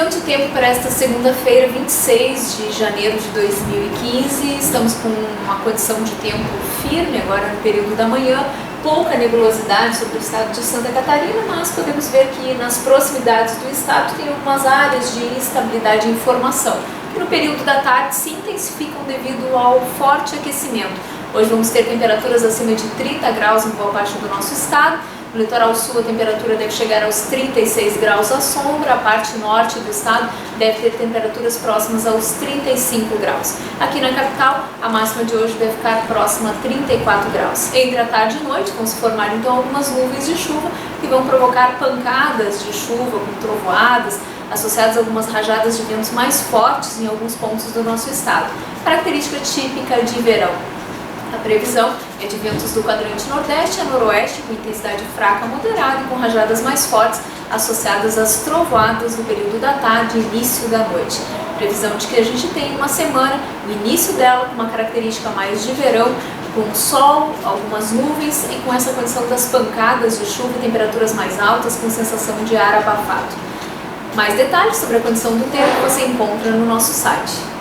Previsão de tempo para esta segunda-feira, 26 de janeiro de 2015. Estamos com uma condição de tempo firme agora no período da manhã, pouca nebulosidade sobre o estado de Santa Catarina, mas podemos ver que nas proximidades do estado tem algumas áreas de instabilidade em formação, que no período da tarde se intensificam devido ao forte aquecimento. Hoje vamos ter temperaturas acima de 30 graus em boa parte do nosso estado. No litoral sul a temperatura deve chegar aos 36 graus à sombra, a parte norte do estado deve ter temperaturas próximas aos 35 graus. Aqui na capital, a máxima de hoje deve ficar próxima a 34 graus. Entre a tarde e noite vão se formar então algumas nuvens de chuva que vão provocar pancadas de chuva com trovoadas, associadas a algumas rajadas de ventos mais fortes em alguns pontos do nosso estado. Característica típica de verão. A previsão é de ventos do quadrante nordeste a noroeste com intensidade fraca a moderada e com rajadas mais fortes associadas às trovoadas no período da tarde e início da noite. Previsão de que a gente tem uma semana, o início dela com uma característica mais de verão, com sol, algumas nuvens e com essa condição das pancadas de chuva e temperaturas mais altas com sensação de ar abafado. Mais detalhes sobre a condição do tempo você encontra no nosso site.